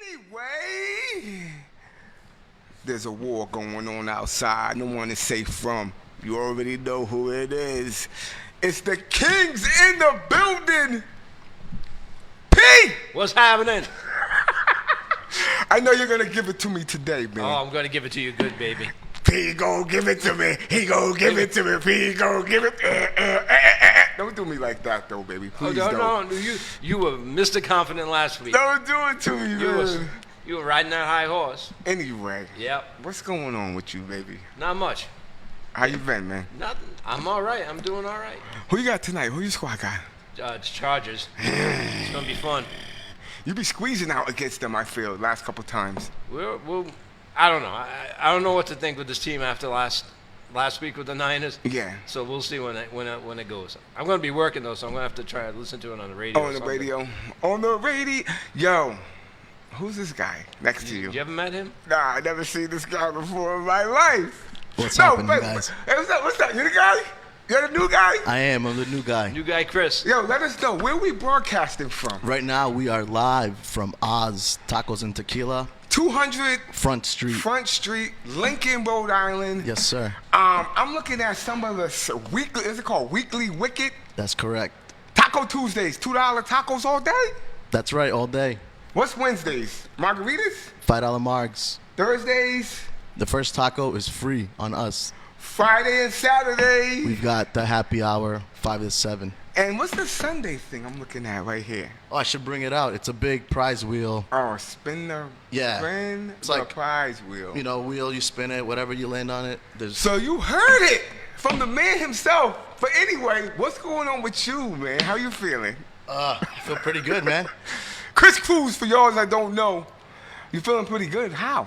Anyway, there's a war going on outside. No one is safe from. You already know who it is. It's the Kings in the building. P! What's happening? I know you're going to give it to me today, man. Oh, I'm going to give it to you good, baby. P gon' give it to me. He gon' give it to me. P gon' give it. Don't do me like that, though, baby. Please don't. No. You were Mr. Confident last week. Don't do it to me, man. You were riding that high horse. Anyway. Yep. What's going on with you, baby? Not much. How you been, man? Nothing. I'm all right. I'm doing all right. Who you got tonight? Who your squad got? It's Chargers. It's going to be fun. You be squeezing out against them, I feel, last couple times. We'll I don't know. I don't know what to think with this team after last week with the Niners. Yeah. So we'll see when it goes. I'm going to be working, though, so I'm going to have to try to listen to it on the radio. On the radio. On the radio. Yo, who's this guy next to you? You ever met him? Nah, I never seen this guy before in my life. What's happening, guys? Hey, what's that? You the guy? You're the new guy? I am. I'm the new guy. New guy, Chris. Yo, let us know. Where we broadcasting from? Right now, we are live from Oz Tacos and Tequila. 200 Front Street, Lincoln, Rhode Island. Yes, sir. I'm looking at some of the weekly, is it called Weekly Wicked? That's correct. Taco Tuesdays, $2 tacos all day? That's right, all day. What's Wednesdays? Margaritas? $5 margs. Thursdays? The first taco is free on us. Friday and Saturday? We've got the happy hour, 5 to 7. And what's the Sunday thing I'm looking at right here? Oh, I should bring it out. It's a big prize wheel. Oh, spin the It's like prize wheel. You know, wheel, you spin it, whatever you land on it. So you heard it from the man himself. But anyway, what's going on with you, man? How you feeling? I feel pretty good, man. Chris Cruz, for y'all that don't know, you feeling pretty good. How?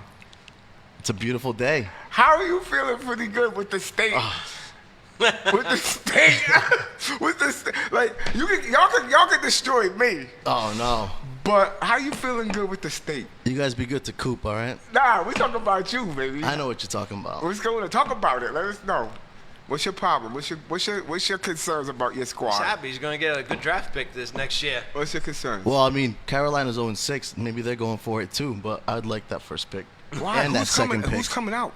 It's a beautiful day. How are you feeling pretty good with the state? With the state, like y'all can destroy me. Oh no! But how you feeling good with the state? You guys be good to Coop, all right? Nah, we talking about you, baby. I know what you're talking about. Let's go and talk about it. Let us know. What's your problem? What's your concerns about your squad? He's happy. He's going to get a good draft pick this next year. What's your concerns? Well, I mean, Carolina's 0-6. Maybe they're going for it too. But I'd like that first pick. Why? And that second pick. Who's coming out?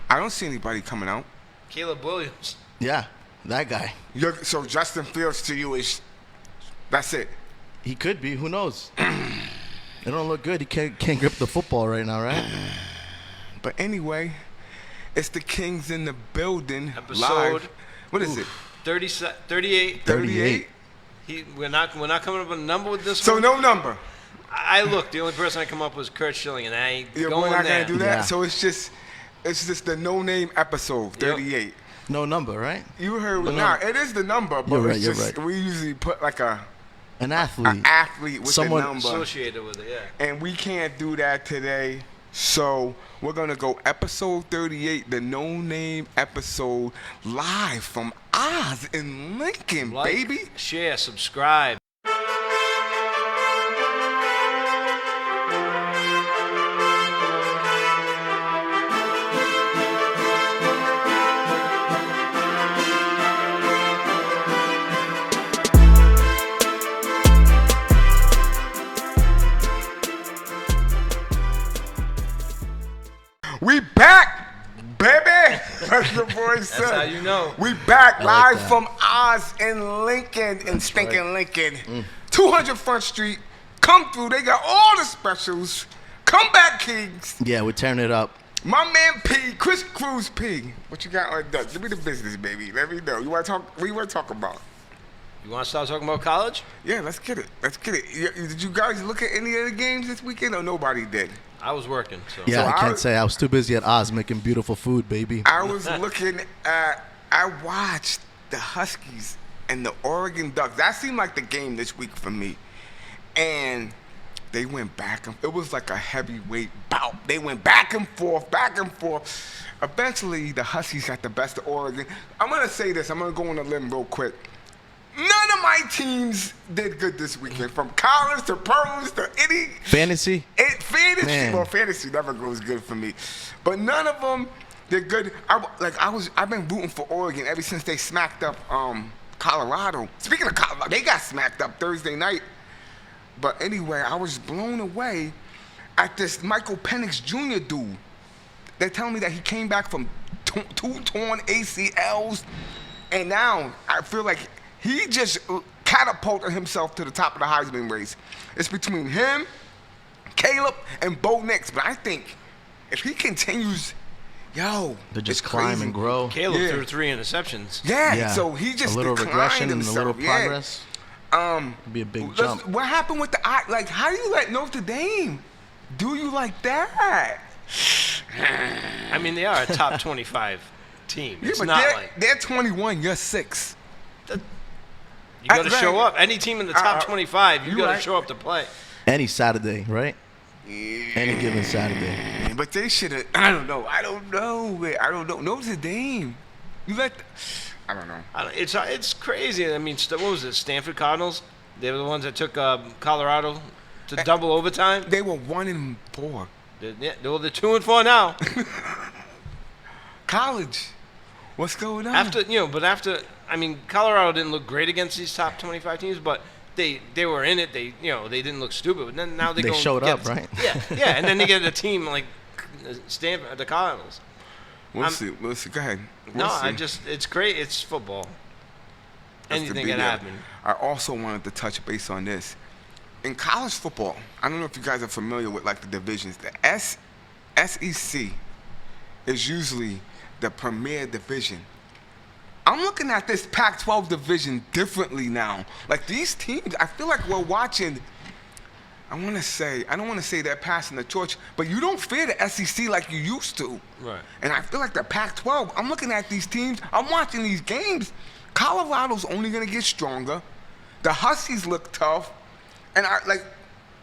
I don't see anybody coming out. Caleb Williams. Yeah, that guy. So Justin Fields to you is, that's it. He could be. Who knows? It don't look good. He can't grip the football right now, right? But anyway, it's the Kings in the building. Episode. Live. What is it? 38. 38. We're not coming up with a number with this So one. no number. I looked. The only person I come up with was Kurt Schilling, and I ain't going we're not there. gonna do that. Yeah. So it's just the no-name episode, 38. No number, right? You heard No, now. no. It is the number, but You're it's right, just you're right. we usually put like An athlete. an athlete with Someone the number, Associated with it, yeah. and we can't do that today. So we're gonna go episode 38, the no-name episode, live from Oz in Lincoln, Like, baby. share, subscribe. We back, baby. That's the voice said. That's how you know. We back like live that. from Oz in Lincoln, in stinking Lincoln. 200 Front Street. Come through. They got all the specials. Come back, Kings. Yeah, we're tearing it up. My man P, Chris Cruz P. What you got on deck? Give me the business, baby. Let me know. You want to talk? What you want to talk about? You want to start talking about college? Yeah, let's get it. Let's get it. Did you guys look at any of the games this weekend, or nobody did? I was working, so. Yeah, So I I can't was- say. I was too busy at Oz making beautiful food, baby. I was looking at. I watched the Huskies and the Oregon Ducks. That seemed like the game this week for me, and they went back and it was like a heavyweight bout. They went back and forth, back and forth. Eventually, the Huskies got the best of Oregon. I'm gonna say this. I'm gonna go on a limb real quick. None of my teams did good this weekend, from college to pros to any. Fantasy? Fantasy, Man. well, fantasy never goes good for me, but none of them did good. I've been rooting for Oregon ever since they smacked up Colorado. Speaking of Colorado, they got smacked up Thursday night. But anyway, I was blown away at this Michael Penix Jr. dude. They're telling me that he came back from two torn ACLs, and now I feel like he just catapulted himself to the top of the Heisman race. It's between him, Caleb, and Bo Nix. But I think if he continues, to just it's climb crazy. and grow. Caleb Yeah. threw 3 interceptions. Yeah, so he just a little declined regression and a himself. little progress. It'd be a big jump. What happened with the eye? Like, how do you let Notre Dame do you like that? I mean, they are a top 25 team. Yeah, It's but not they're, like they're 21, you're 6. you got to Right. show up. Any team in the top 25, you you got to right. show up to play. Any Saturday, right? Any given Saturday. But they should have. I don't know. Man. I don't know. Notre Dame. You let. I don't know. It's crazy. I mean, what was it? Stanford Cardinals? They were the ones that took Colorado to double overtime. They were 1-4. They're 2-4 now. College. What's going on? After I mean, Colorado didn't look great against these top 25 teams, but they were in it. They didn't look stupid. But then now They go showed get- up, right? Yeah, and then they get a team like Stanford, the Cardinals. We'll see. Go ahead. No, We'll see. it's great. It's football. That's the Anything big can deal. happen. I also wanted to touch base on this. In college football, I don't know if you guys are familiar with like the divisions. The SEC is usually the premier division. I'm looking at this Pac-12 division differently now. Like these teams, I feel like we're watching. I don't want to say they're passing the torch, but you don't fear the SEC like you used to. Right. And I feel like the Pac-12, I'm looking at these teams, I'm watching these games. Colorado's only going to get stronger. The Huskies look tough. And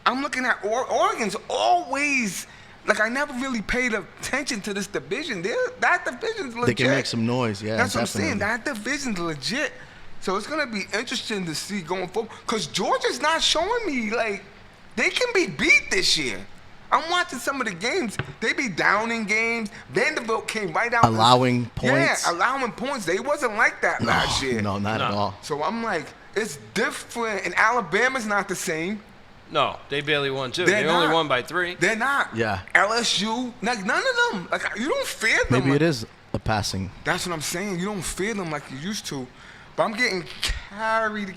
I'm looking at Oregon's always, like I never really paid attention to this division. That division's legit. They can make some noise, yeah. That's definitely. what I'm saying. That division's legit. So it's going to be interesting to see going forward. Because Georgia's not showing me, like, they can be beat this year. I'm watching some of the games. They be down in games. Vanderbilt came right out. Allowing points. Yeah, allowing points. They wasn't like that last year. No, not at all. So I'm like, it's different. And Alabama's not the same. No, they barely won too. They're They only not. won by 3. They're not. Yeah. LSU, like none of them. Like you don't fear them. Maybe like, it is a passing. That's what I'm saying. You don't fear them like you used to. But I'm getting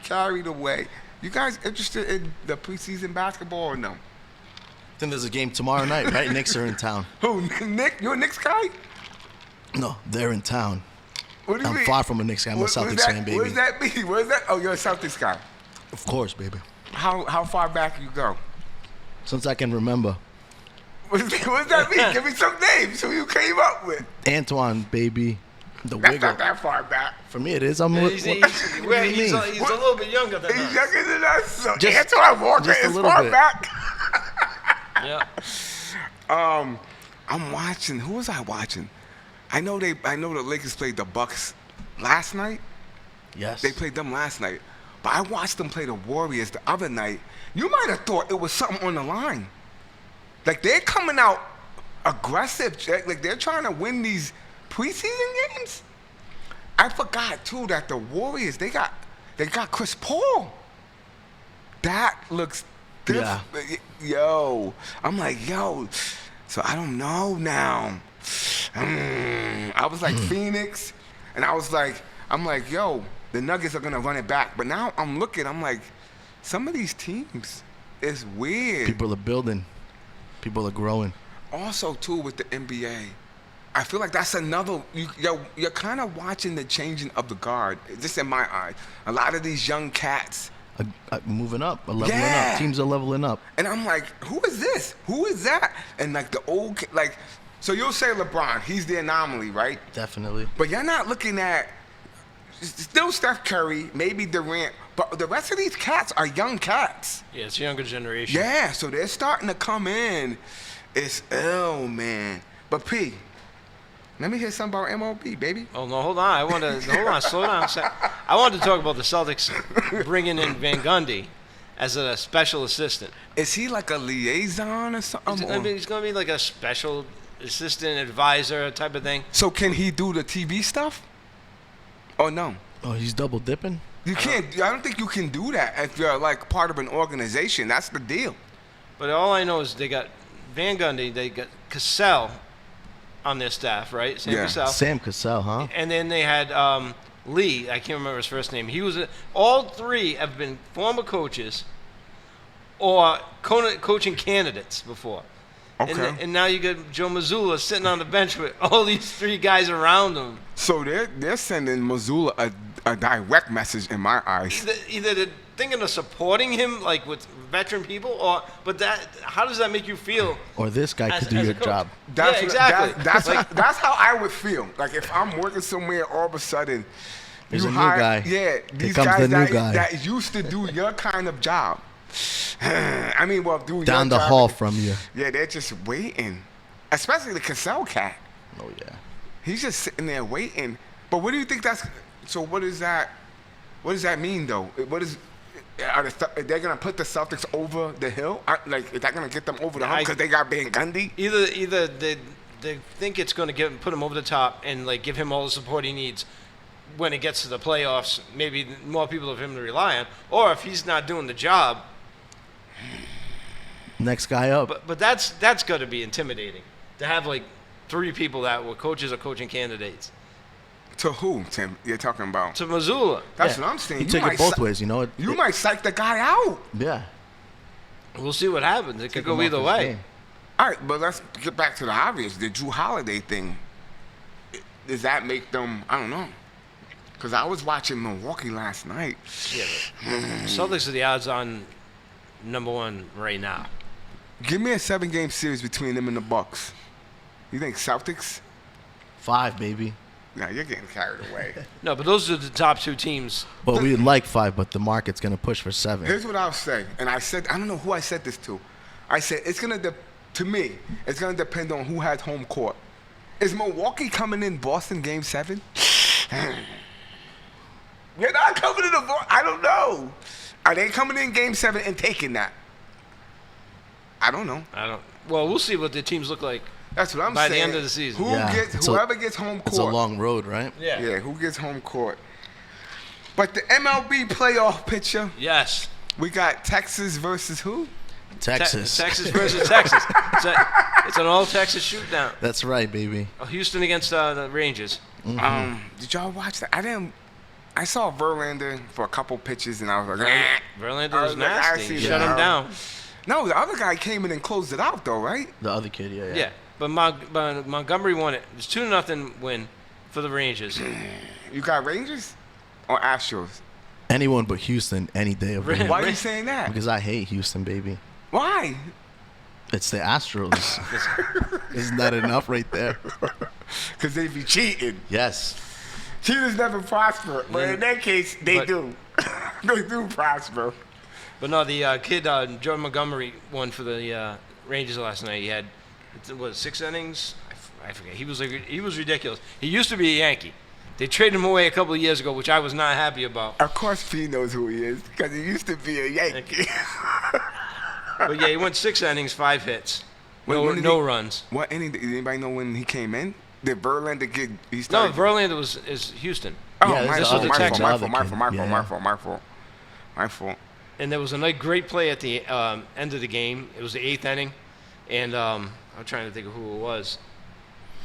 carried away. You guys interested in the preseason basketball or no? I think there's a game tomorrow night, right? Knicks are in town. Who, Nick? You're a Knicks guy? No, they're in town. What do you I'm mean? far from a Knicks guy. I'm a Celtics fan, baby. What does that mean? What is that? Oh, you're a Celtics guy. Of course, baby. How far back you go? Since I can remember. What does that mean? Give me some names who you came up with. Antoine, baby. The That's Wiggle. not that far back. For me, it is. I'm He's, what he's, do you he's, mean? he's a little bit younger than He's us. younger than us. So Just- Antoine Walker just a is little far bit. back. Yeah. I'm watching. Who was I watching? I know the Lakers played the Bucks last night. Yes. They played them last night. But I watched them play the Warriors the other night. You might have thought it was something on the line. Like they're coming out aggressive. Like they're trying to win these preseason games. I forgot too that the Warriors they got Chris Paul. That looks different. Yo, I'm like, yo. So I don't know now. I was like Phoenix, and I'm like, yo, the Nuggets are gonna run it back. But now I'm like, some of these teams is weird. People are building. People are growing. Also, too, with the NBA, I feel like that's another. You're kind of watching the changing of the guard. Just in my eyes, a lot of these young cats, Moving up, leveling Yeah. up. Teams are leveling up. and I'm like, who is this? Who is that? And like the old, like, so you'll say LeBron, he's the anomaly, right? Definitely. But you're not looking at still Steph Curry, maybe Durant, but the rest of these cats are young cats. Yeah, it's a younger generation. Yeah, so they're starting to come in. It's ill, man. But P, let me hear something about MLB, baby. Oh no, hold on. Hold on, slow down a sec. I wanted to talk about the Celtics bringing in Van Gundy as a special assistant. Is he like a liaison or something? I mean, he's going to be like a special assistant, advisor type of thing. So can he do the TV stuff? Or no? Oh, he's double dipping? You can't. I don't think you can do that if you're like part of an organization. That's the deal. But all I know is they got Van Gundy, they got Cassell on their staff, right? Sam Yeah. Cassell. Sam Cassell, huh? And then they had Lee. I can't remember his first name. He was all three have been former coaches or coaching candidates before. Okay. And now you got Joe Mazzulla sitting on the bench with all these three guys around him. So they're sending Missoula a direct message in my eyes. Either they're thinking of supporting him, like with veteran people, but how does that make you feel? Or this guy As- could do as a your coach. job. Yeah, exactly. That's how I would feel. Like if I'm working somewhere, all of a sudden, There's you a new hire, guy. Yeah, Here these comes guys the new that, guy. that used to do your kind of job. I mean, well, do Down your the job. hall from you. Yeah, they're just waiting. Especially the Cassell cat. Oh, yeah. He's just sitting there waiting. But what do you think that's? So what is that? What does that mean though? What is? Are they gonna put the Celtics over the hill? Like, is that gonna get them over the hump because they got Van Gundy? Either they think it's going to put him over the top and like give him all the support he needs when it gets to the playoffs. Maybe more people of him to rely on, or if he's not doing the job. Next guy up. But that's got to be intimidating to have like three people that were coaches or coaching candidates. To who, Tim? You're talking about? To Missoula. That's Yeah. what I'm saying. You You take might it both psych- ways, you know. You might psych the guy out. Yeah. We'll see what happens. It could Take go him off either his way. game. All right, but let's get back to the obvious. The Drew Holiday thing. Does that make them? I don't know. Because I was watching Milwaukee last night. Yeah, but Celtics are the odds-on number one right now. Give me a 7-game series between them and the Bucks. You think Celtics? 5, baby. No, you're getting carried away. No, but those are the top two teams. Well, we'd like 5, but the market's going to push for 7. Here's what I'll say, and I said, I don't know who I said this to. I said it's gonna to me, it's gonna depend on who has home court. Is Milwaukee coming in Boston Game 7? They're not coming in I don't know. Are they coming in Game 7 and taking that? I don't know. Well, we'll see what the teams look like. That's what I'm By saying. the end of the season. Whoever gets home court. It's a long road, right? Yeah. Yeah, who gets home court? But the MLB playoff picture, Yes. we got Texas versus who? Texas. Texas versus Texas. It's an all-Texas shoot-down. That's right, baby. Houston against the Rangers. Did y'all watch that? I saw Verlander for a couple pitches, and I was like, "Eh." Verlander I was was like, I nasty. see Shut that. him down. No, the other guy came in and closed it out, though, right? The other kid, yeah. Yeah, but Montgomery won it. It's 2-0 win for the Rangers. You got Rangers or Astros? Anyone but Houston any day of the week. Why are you saying that? Because I hate Houston, baby. Why? It's the Astros. Isn't that enough right there? Because they be cheating. Yes. Cheaters never prosper, but in that case, they But- do. They do prosper. But no, the kid, Joe Montgomery, won for the Rangers last night. He had, 6 innings? I forget. He was ridiculous. He used to be a Yankee. They traded him away a couple of years ago, which I was not happy about. Of course, P knows who he is because he used to be a Yankee. But yeah, he went 6 innings, 5 hits, Wait, no when did no he- runs. What inning? Did anybody know when he came in? Did Verlander get? He No, started. Verlander is Houston, Oh, Yeah, my this fault, is my the fault, Texans. my Other fault, my kid. fault, my Yeah, fault, yeah. my fault, my fault, my fault. and there was a great play at the end of the game. It was the 8th inning, and I'm trying to think of who it was.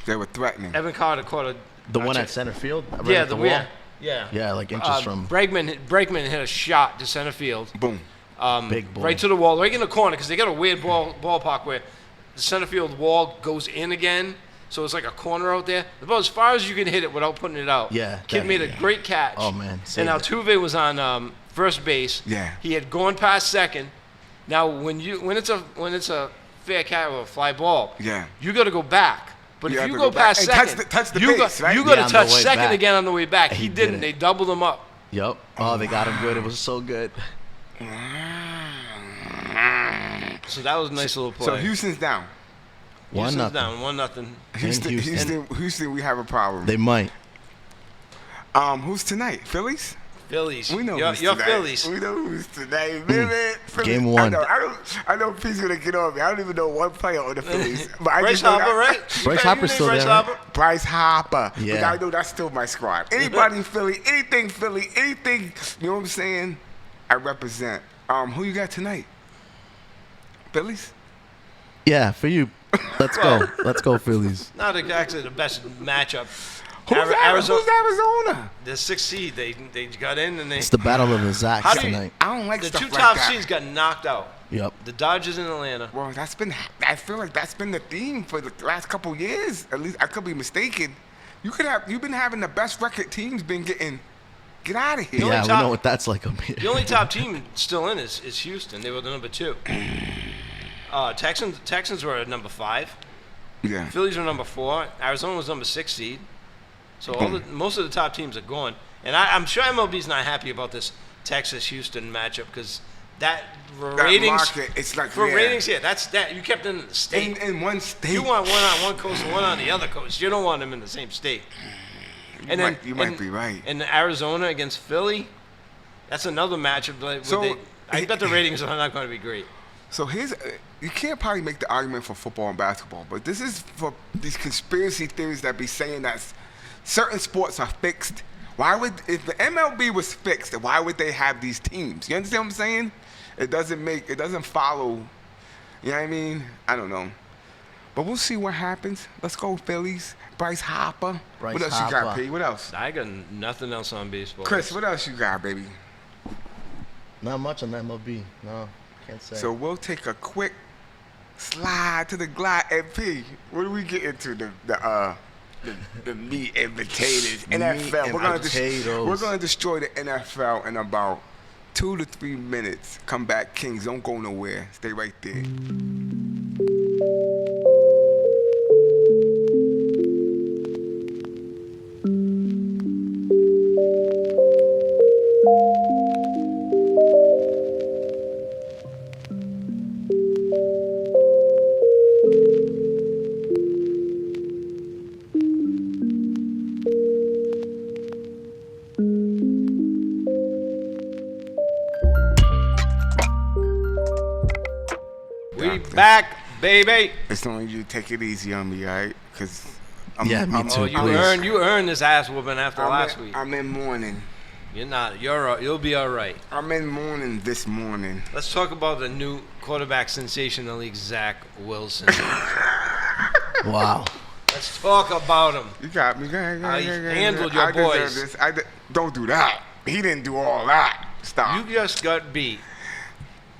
They were threatening. Evan Carter caught a The one check- at center field? Right yeah, at the wall? yeah. Yeah, like inches from Bregman hit a shot to center field, Boom. big boy. right to the wall, right in the corner, because they got a weird ballpark where the center field wall goes in again, so it's like a corner out there. About as far as you can hit it without putting it out. Yeah, Kid that- made a yeah. great catch. Oh, man, And saved it. Altuve was on first base. Yeah. He had gone past second. Now when it's a fair catch or a fly ball, Yeah. you got to go back. But You if have you to go go back past and touch second, touch the you base, got right? you Yeah, got to on the touch way second back. again on the way back. He He did didn't. it. They doubled him up. Yup. Oh, they got him good. It was so good. So that was a nice little play. So Houston's down. One Houston's nothing. down 1-0. Houston, Houston, we have a problem. They might. Who's tonight? Phillies? Phillies. We know Your who's tonight. Phillies. We know who's tonight. Phillies. Game 1. I know P's gonna get on me. I don't even know one player on the Phillies. But I Bryce just know Harper, that- right? Bryce Harper's still Bryce there, right? Harper? Bryce Harper. But Yeah. I know that's still my squad. Anybody in Philly, anything, you know what I'm saying? I represent. Who you got tonight? Phillies? Yeah, for you. Let's go. Let's go, Phillies. Not exactly the best matchup. Who's Arizona? The 6th seed. They got in and they. It's the battle of the How Zacks do you- tonight. I don't like The stuff 2 like top that. seeds got knocked out. Yep. The Dodgers in Atlanta. Well, I feel like that's been the theme for the last couple years. At least I could be mistaken. You've been having the best record teams get out of here. only Yeah, we top- know what that's like up here. The only top team still in is Houston. They were the number 2. Texans were at number 5. Yeah. Phillies were number 4. Arizona was number 6 seed. So most of the top teams are gone. And I'm sure MLB's not happy about this Texas-Houston matchup because that ratings market, it's like for yeah. ratings. Yeah, that's that. You kept them in the state. In one state. You want one on one coast and one on the other coast. You don't want them in the same state. You might be right. And Arizona against Philly, that's another matchup. I bet the ratings are not going to be great. So you can't probably make the argument for football and basketball, but this is for these conspiracy theories that be saying that certain sports are fixed. If the MLB was fixed, why would they have these teams? You understand what I'm saying? It doesn't follow. You know what I mean? I don't know. But we'll see what happens. Let's go Phillies. Bryce Harper. Bryce What else you got, Harper. P? What else? I got nothing else on baseball. Chris, what else you got, baby? Not much on MLB. No, can't say. So we'll take a quick slide to the glide. And P, what do we get into? The meat and potatoes. NFL. and potatoes. We're gonna destroy the NFL in about 2 to 3 minutes. Come back, Kings. Don't go nowhere. Stay right there. We back, baby. It's only you take it easy on me, all right? Because Yeah, me too. Oh, you earned this ass whooping after last week. I'm in mourning. You're not. You'll be all right. I'm in mourning this morning. Let's talk about the new quarterback sensation in the league, Zach Wilson. Wow. Let's talk about him. You got me. Go ahead, I go ahead. handled your I deserve boys. this. Don't do that. He didn't do all that. Stop. You just got beat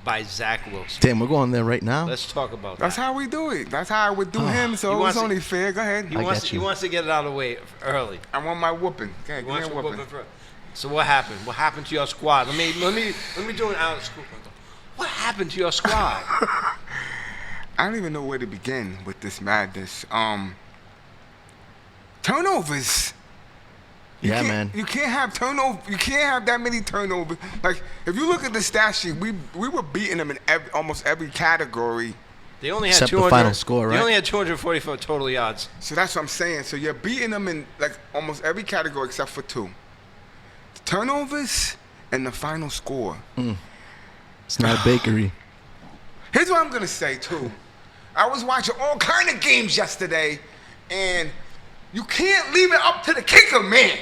by Zach Wilson. Damn, we're going there right now? Let's talk about That's that. how we do it. That's how I would do him. He So wants it's to- only fair. Go ahead. He I wants get he you. wants to get it out of the way early. I want my whooping. Okay, He give me wants a to whooping. whoop it for- So what happened? What happened to your squad? Let me do an out of school. What happened to your squad? I don't even know where to begin with this madness. Turnovers. Yeah, man. You can't have turnover. You can't have that many turnovers. Like if you look at the stat sheet, we were beating them in almost every category. They only had Except the 200. final score, They right? only had 244 total yards. So that's what I'm saying. So you're beating them in like almost every category except for 2. Turnovers and the final score. It's not a bakery. Here's what I'm gonna say too. I was watching all kind of games yesterday, and you can't leave it up to the kicker, man.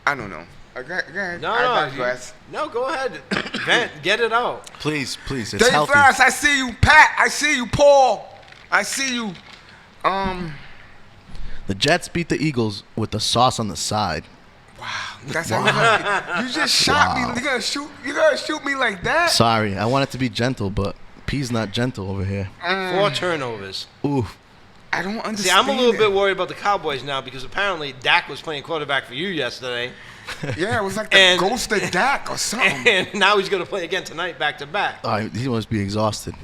I don't know. Go ahead. I digress. No, go ahead. Vent, get it out. Please, it's Dave healthy. Flash, I see you. Pat, I see you. Paul, I see you. The Jets beat the Eagles with the sauce on the side. That's how you just shot Wow. me. You gonna shoot me like that? Sorry, I wanted to be gentle, but P's not gentle over here. 4 turnovers. Ooh. I don't understand. See, I'm a little it. bit worried about the Cowboys now because apparently Dak was playing quarterback for you yesterday, Yeah, it was like the And- ghost of Dak or something. and now he's going to play again tonight, back to back. He must be exhausted.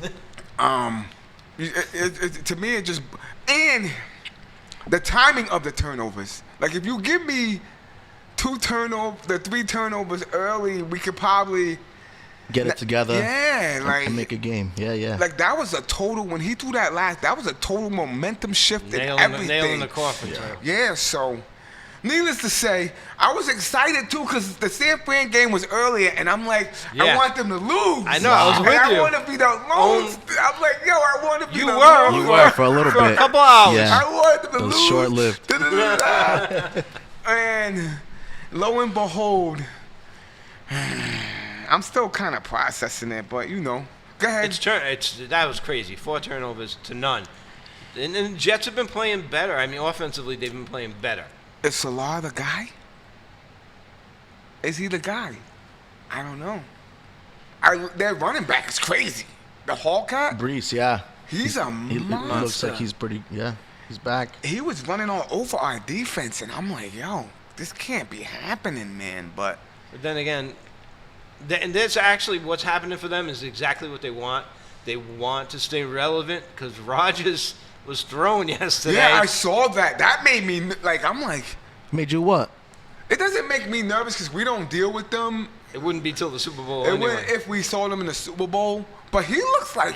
To me, it just and the timing of the turnovers. Like if you give me 3 turnovers early, we could probably Get it together. Yeah, like And make a game. Yeah. like that was a total when he threw that last. That was a total momentum shift in everything. Nail in the coffin. Yeah, so needless to say, I was excited too because the San Fran game was earlier, and I'm like, I Yeah. want them to lose. I know, I was And with you. I want to be the lone. I'm like, yo, I want to be You the were. lone. You were for a little For a bit. couple hours. Yeah. I wanted them to It was lose. short-lived. And lo and behold, I'm still kind of processing it, but you know, Go ahead. That was crazy. 4 turnovers to none. And the Jets have been playing better. I mean, offensively, they've been playing better. Is Salah the guy? Is he the guy? I don't know. Their running back is crazy. The Hawkeye, Brees, yeah. he's a He monster. looks like he's pretty. Yeah, he's back. He was running all over our defense, and I'm like, yo, this can't be happening, man. But But then again, and that's actually what's happening for them is exactly what they want. They want to stay relevant because Rodgers was thrown yesterday. yeah, I saw that. That made me like, I'm like, Made you what? it doesn't make me nervous because we don't deal with them. It wouldn't be till the Super Bowl It anyway. would if we saw them in the Super Bowl. But he looks like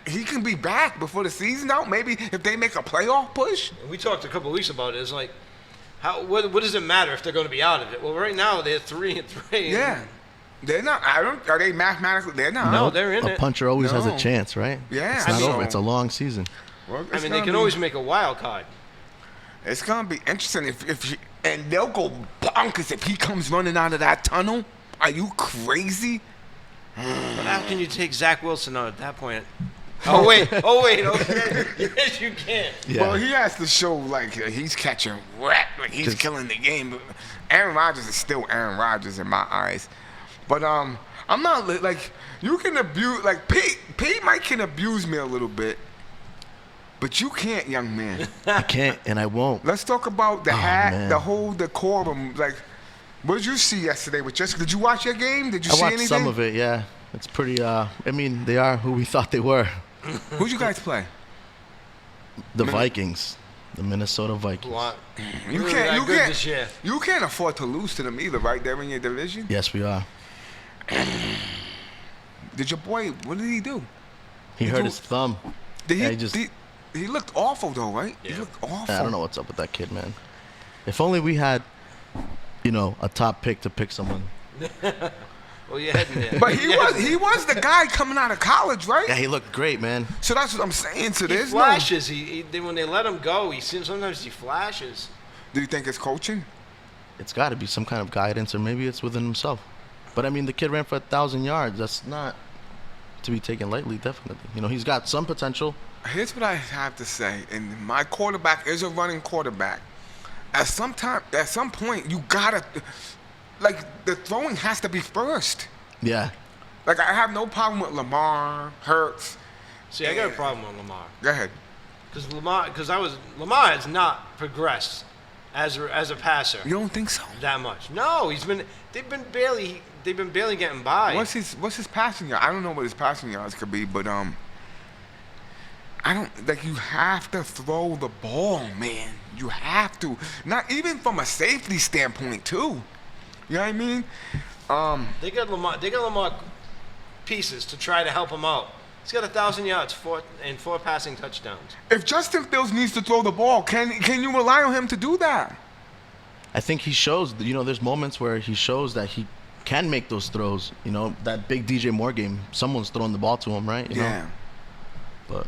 he can be back before the season out. Maybe if they make a playoff push. And we talked a couple of weeks about it. It's like, what does it matter if they're going to be out of it? Well, right now they're 3-3. Yeah, they're not. Are they mathematically? They're not. No, they're in A it. puncher always has No. a chance, right? Yeah, It's not so- over. It's a long season. Well, I it's mean, they gonna can be- always make a wild card. It's gonna be interesting and they'll go bonkers if he comes running out of that tunnel. Are you crazy? But how can you take Zach Wilson out at that point? Oh wait. Okay. Yes, you can. Yeah. Well, he has to show like he's catching rat, like he's killing the game. Aaron Rodgers is still Aaron Rodgers in my eyes. But I'm not like you can abuse like Pete Mike can abuse me a little bit, but you can't, young man. I can't, and I won't. Let's talk about the Oh, hat, man. the whole decorum. Like, what did you see yesterday with Jessica? Did you watch your game? Did you I see watched anything? some of it. Yeah, it's pretty. I mean, they are who we thought they were. Who'd you guys play? The Vikings, the Minnesota Vikings. What? You Really can't. that You good can't. this year. You can't afford to lose to them either, right? They're in your division. Yes, we are. Did your boy? What did he do? He hurt do- his thumb. Did he? Yeah, he just- he looked awful though, right? He Yeah. looked awful. I don't know what's up with that kid, man. If only we had, a top pick to pick someone. Well, you're heading there. But he was the guy coming out of college, right? Yeah, he looked great, man. So that's what I'm saying. So He there's flashes. When they let him go, sometimes he flashes. no. Do you think it's coaching? It's got to be some kind of guidance, or maybe it's within himself. But I mean, the kid ran for 1,000 yards. That's not to be taken lightly, definitely. He's got some potential. Here's what I have to say, and my quarterback is a running quarterback. At some point, you gotta, like, the throwing has to be first. Yeah. Like, I have no problem with Lamar, Hurts. See, I got a problem with Lamar Go ahead. because Lamar has not progressed as a passer You don't think so? that much. No, they've been barely getting by. What's his passing yard? I don't know what his passing yards could be, but I don't like. You have to throw the ball, man. You have to. Not even from a safety standpoint, too. You know what I mean? They got Lamar pieces to try to help him out. He's got 1,000 yards, 4 passing touchdowns. If Justin Fields needs to throw the ball, can you rely on him to do that? I think he shows, there's moments where he shows that he can make those throws. That big DJ Moore game, someone's throwing the ball to him, right? Yeah. But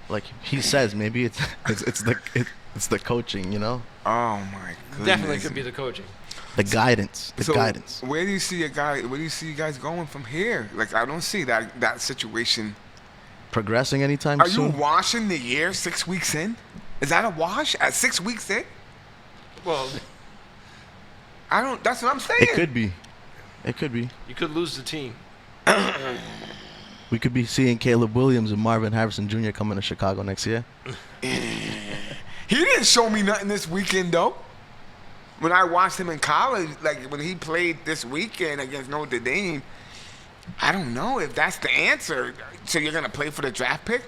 like he says, maybe it's the coaching, Oh my goodness. Definitely could be the coaching. the guidance, the So, guidance. Where do you see you guys going from here? Like, I don't see that situation. Progressing anytime Are you soon? washing the year 6 weeks in? Is that a wash at 6 weeks in? Well, That's what I'm saying. It could be. It could be. you could lose the team. We could be seeing Caleb Williams and Marvin Harrison Jr. coming to Chicago next year. He didn't show me nothing this weekend, though. When I watched him in college, like when he played this weekend against Notre Dame, I don't know if that's the answer. So you're going to play for the draft pick?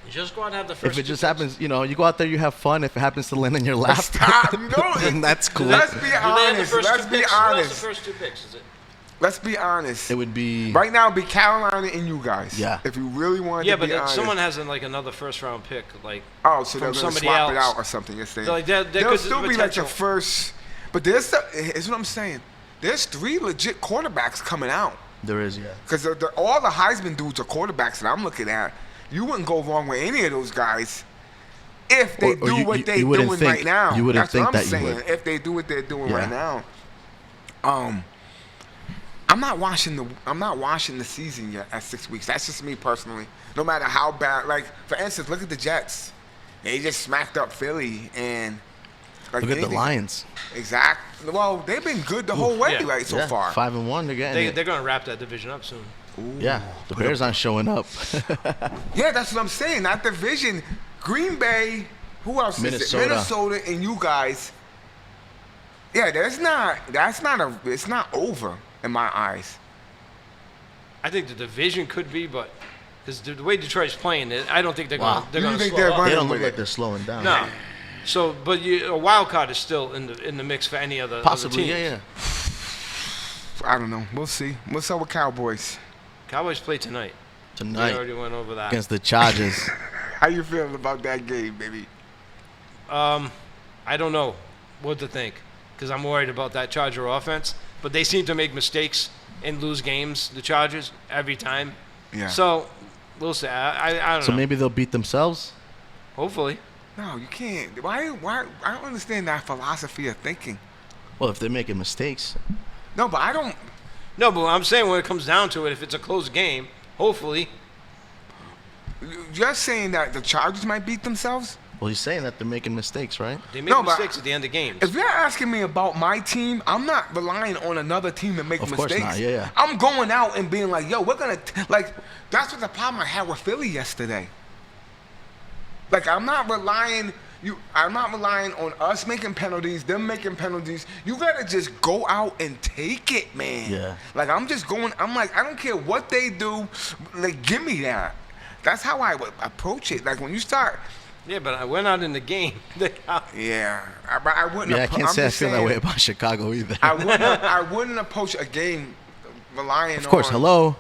You just go out and have the first. If it two just picks. happens, you go out there, you have fun. If it happens to land in your lap, Stop. No, then that's cool. Let's be Do they have the honest. first Let's two be picks? Who has honest. the first 2 picks? Is it? Let's be honest. It would be Right now, it'd be Carolina and you guys. Yeah. If you really wanted Yeah, to but be then honest. someone has another first round pick, like Oh, so they're from going to somebody swap it else. out or something, you're saying. So, like, there They'll could still be be like the potential. first. But here's what I'm saying. There's 3 legit quarterbacks coming out. there is, yeah. Because all the Heisman dudes are quarterbacks that I'm looking at. You wouldn't go wrong with any of those guys if they Or do you- what you- they're you wouldn't doing think- right now. you wouldn't That's think what I'm that you saying. would. If they do what they're doing Yeah. right now. I'm not watching the season yet at 6 weeks. That's just me personally. No matter how bad, like for instance, look at the Jets. They just smacked up Philly and like Look at the Lions. Exactly. Well, they've been good the whole way yeah. so far. 5-1. They're getting They're going to wrap that division up soon. Ooh. Yeah, the Bears aren't showing up. Yeah, that's what I'm saying. That division, Green Bay. Who else is Minnesota. it? Minnesota and you guys. Yeah, it's not over in my eyes. I think the division could be, but because the way Detroit's playing, I don't think they're Wow. going You to think slow they're up. running They don't with look like it? they're slowing down. No. So, but a wild card is still in the mix for any other Possibly, other teams. yeah. I don't know. We'll see. What's up with Cowboys? Cowboys play tonight. We Tonight already went over that. against the Chargers. How you feeling about that game, baby? I don't know what to think because I'm worried about that Charger offense. But they seem to make mistakes and lose games, the Chargers, every time. Yeah. So we'll see. I don't So know. maybe they'll beat themselves. Hopefully. No, you can't. Why? I don't understand that philosophy of thinking. Well, if they're making mistakes, No, but I don't. No, but I'm saying when it comes down to it, if it's a close game, hopefully. You're saying that the Chargers might beat themselves? well, he's saying that they're making mistakes, right? They make No, but- mistakes at the end of games. If you're asking me about my team, I'm not relying on another team to make Of mistakes. course not, yeah. I'm going out and being like, yo, we're gonna like. That's what the problem I had with Philly yesterday. Like I'm not relying on us making penalties, them making penalties. You gotta just go out and take it, man. Yeah. Like I'm just going. I'm like, I don't care what they do. Like, give me that. That's how I would approach it. Like when you start. Yeah, but I went out in the game. Yeah, I wouldn't. Yeah, I can't say I just feel that saying, way about Chicago either. I wouldn't approach a game relying on. Of course, hello.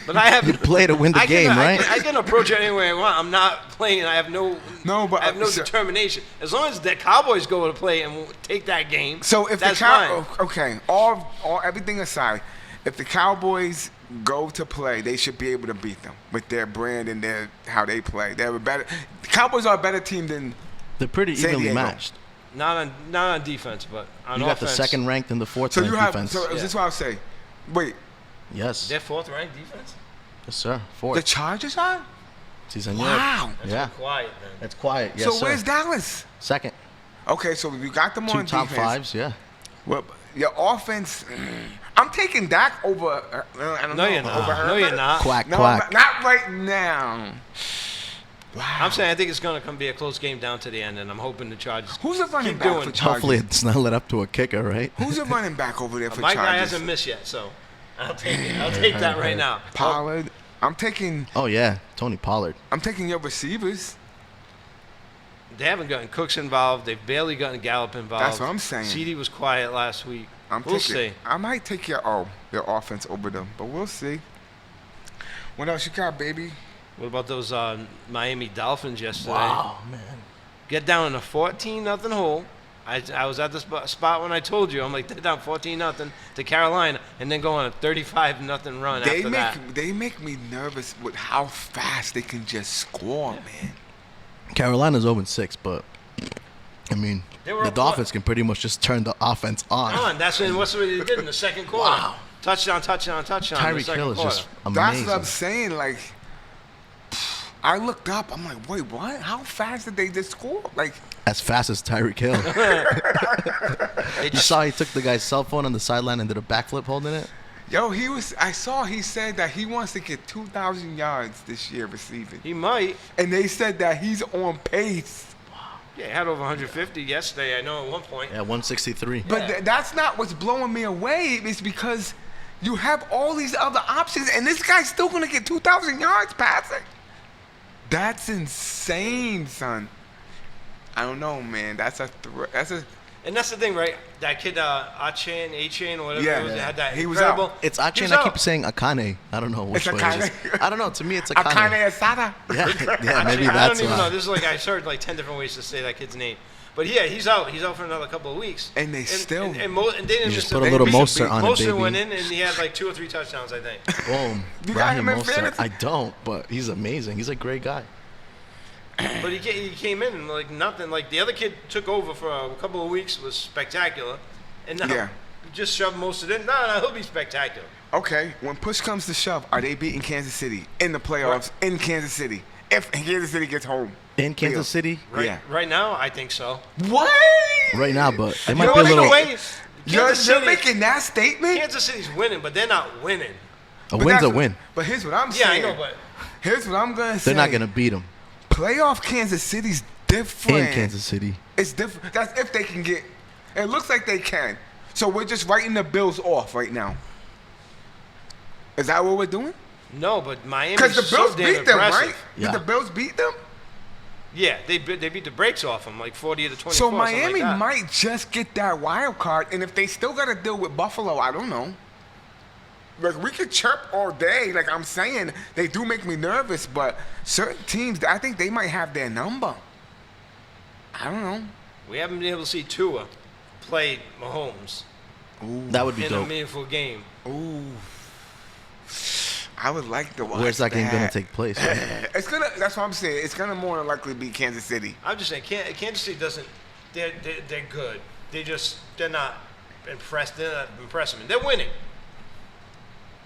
But I have You play to win the game, right? I can approach it any way I want. I'm not playing. I have no. No, but- I have no so- determination. As long as the Cowboys go to play and take that game. So if that's the fine. okay, all everything aside, if the Cowboys go to play, they should be able to beat them with their brand and their how they play. They're a better. The Cowboys are a better team than. They're pretty San evenly Diego. matched. Not on defense, but on You offense. got the second ranked and the fourth So ranked you have. defense. So is this what I'll say? Wait, Yes. Their fourth ranked defense. Yes, sir. the Fourth. Chargers are. Si, senor. Wow. That's Yeah. quiet then. That's quiet. Yes, So sir. where's Dallas? Second. Okay, so you got them Two on top defense. fives, yeah. Well, your offense. I'm taking Dak over. I don't No, know. you're not. Over No, you're Herbert? not. Quack, No, quack. not right now. Wow. I'm saying I think it's going to be a close game down to the end, and I'm hoping the Chargers Who's the running keep back doing. for Chargers? Hopefully it's not led up to a kicker, right? Who's the running back over there for My Chargers? guy hasn't missed yet, so I'll take it. I'll take that right now. Pollard. I'm taking Oh, yeah. Tony Pollard. your receivers. They haven't gotten Cooks involved. They've barely gotten Gallup involved. That's what I'm saying. CD was quiet last week. I'm We'll taking. see. I might take your offense over them, but we'll see. What else you got, baby? What about those Miami Dolphins yesterday? Wow, man. Get down in a 14-0 hole. I was at the spot when I told you. I'm like, they're down 14-0 to Carolina, and then go on a 35-0 run after that. They make me nervous with how fast they can just score, man. Carolina's 0-6, but I mean, They were the up Dolphins can pretty much just turn the offense on. Come on, that's what they did in the second quarter. Wow. Touchdown, touchdown, touchdown. in the Tyreek second Hill is quarter. just That's amazing. what I'm saying. Like, I looked up. I'm like, wait, what? How fast did they just score? Like, As fast as Tyreek Hill. They You just- saw he took the guy's cell phone on the sideline and did a backflip holding it? yo, he said that he wants to get 2,000 yards this year receiving. He might. And they said that he's on pace. Yeah, he had over 150 yesterday. I know at one point. Yeah, 163. But Yeah. that's not what's blowing me away. It's because you have all these other options, and this guy's still going to get 2,000 yards passing. That's insane, son. I don't know, man. That's a. And that's the thing, right? That kid, A-Chain, or whatever Yeah. it was, had that He was incredible. out. It's He Achen. was I out. keep saying Akane. I don't know which It's way it is. Akane. I don't know. To me, it's Akane Akane. Asada. Yeah, maybe I that's don't even why. know. This is like I heard like 10 different ways to say that kid's name. But yeah, he's out. He's out for another couple of weeks. And they still- and they didn't You just miss put a they little missed Mostert on it, Mostert baby. went in and he had like 2 or 3 touchdowns, I think. Boom. You got Raheem him in Mostert. fantasy? I don't, but he's amazing. He's a great guy. But he came in and like nothing. Like the other kid took over for a couple of weeks, was spectacular, and now Yeah. just shove most of it. No, he'll be spectacular. Okay, when push comes to shove, are they beating Kansas City in the playoffs in Kansas City? If Kansas City gets home. In Kansas City? Yeah. Right now, I think so. What? Right now, but it You might know be a what, little. wait. Kansas You're City, making that statement? Kansas City's winning, but they're not winning. A But win's that's a what- win. But here's what I'm Yeah, I saying. know, but Here's what I'm going to say. They're not going to beat them Playoff Kansas City's different. in Kansas City. It's different. That's if they can get. It looks like they can. So we're just writing the Bills off right now. Is that what we're doing? no, but Miami's Because the Bills so damn beat them, impressive. right? Yeah. Did the Bills beat them? Yeah, they beat the brakes off them, like 40 to 24. So something Miami like that. might just get that wild card, and if they still got to deal with Buffalo, I don't know. Like we could chirp all day, like I'm saying, they do make me nervous, but certain teams, I think they might have their number. I don't know. We haven't been able to see Tua play Mahomes That would be in a dope. meaningful game. Ooh, I would like to watch. Where's that game going to take place? Right? It's gonna. That's what I'm saying. It's gonna more than likely be Kansas City. I'm just saying, Kansas City doesn't. They're good. They're not impressed. They're not impressing. They're winning.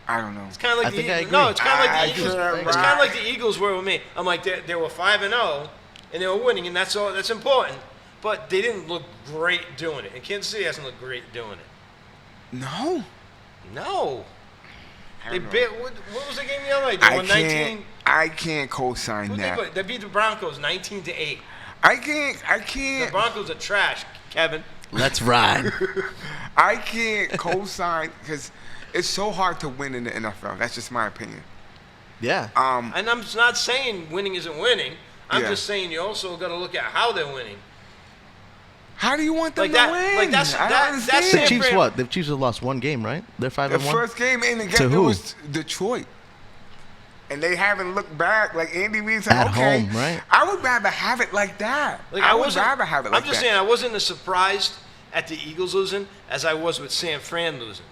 I don't know. It's kind of like I think I agree. No, it's kind of like I the Eagles. can't It's kind of ride. like the Eagles were with me. I'm like they were 5-0, and they were winning, and that's all. That's important. But they didn't look great doing it, and Kansas City hasn't looked great doing it. No. No, I they don't know. beat. What was the game the other night? They I won can't. 19. I can't co-sign Who'd that. They beat the Broncos 19-8. I can't. I The can't. Broncos are trash, Kevin. Let's ride. I can't co-sign because it's so hard to win in the NFL. That's just my opinion. Yeah. And I'm not saying winning isn't winning. I'm Yeah. just saying you also got to look at how they're winning. How do you want them Like to that- win? like that's- I don't that- understand. that's The San Chiefs Fran- what? The Chiefs have lost one game, right? They're 5-1. The first game in the To game it who? was Detroit. And they haven't looked back. Like Andy Reid said, At okay, home, right? I would rather have it like that. Like I would wasn't- rather have it like I'm just that. saying I wasn't as surprised at the Eagles losing as I was with San Fran losing.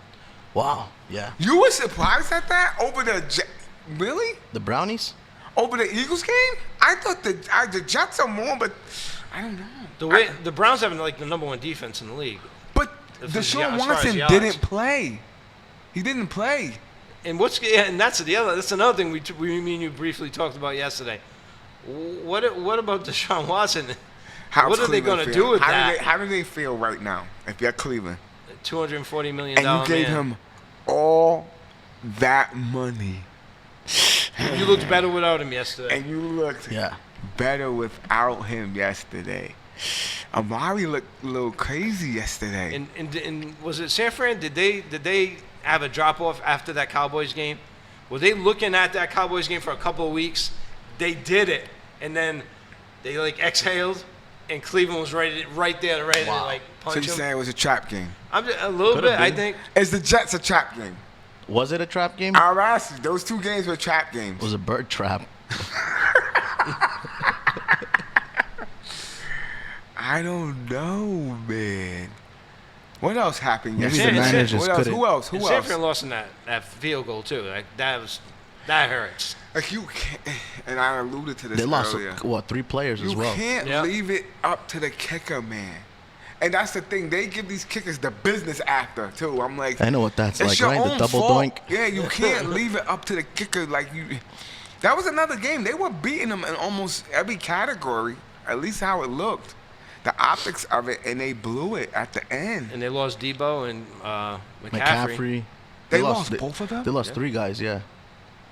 Wow. Yeah. You were surprised at that over the really The Brownies? over the Eagles game? I thought the Jets are more, but I don't know. The way the Browns have like the number one defense in the league. But As far Deshaun as Watson yards. didn't play. He didn't play. And that's another thing me and you briefly talked about yesterday. What about Deshaun Watson? How's What are they Cleveland gonna feel? do with how that? How do they feel right now? If you're Cleveland $240 million and you gave man. him all that money, You looked better without him yesterday. and you looked Yeah. better without him yesterday. Amari looked a little crazy yesterday. And was it San Fran? Did they have a drop off after that Cowboys game? Were they looking at that Cowboys game for a couple of weeks? They did it, and then they like exhaled, and Cleveland was ready there, ready to like So punch you him. saying it was a trap game? I'm just, a little Could've bit. I been. think Is the Jets a trap game? Was it a trap game? I'll ask you. Those two games were trap games. It was a bird trap. I don't know, man. What else happened Maybe yesterday? the Niners just What else? couldn't. Who else? and Who San else? Fran lost in that field goal too. Like that hurts. Like you can't, and I alluded to this They lost, earlier. 3 players You as well. can't Yeah. leave it up to the kicker, man. And that's the thing. They give these kickers the business after too. I'm like, I know what that's it's like, your right? The own double fault. doink. Yeah, you can't leave it up to the kicker. Like you, that was another game. They were beating them in almost every category. At least how it looked. The optics of it, and they blew it at the end. And they lost Debo and McCaffrey. McCaffrey. They lost both of them? They lost 3 guys, yeah.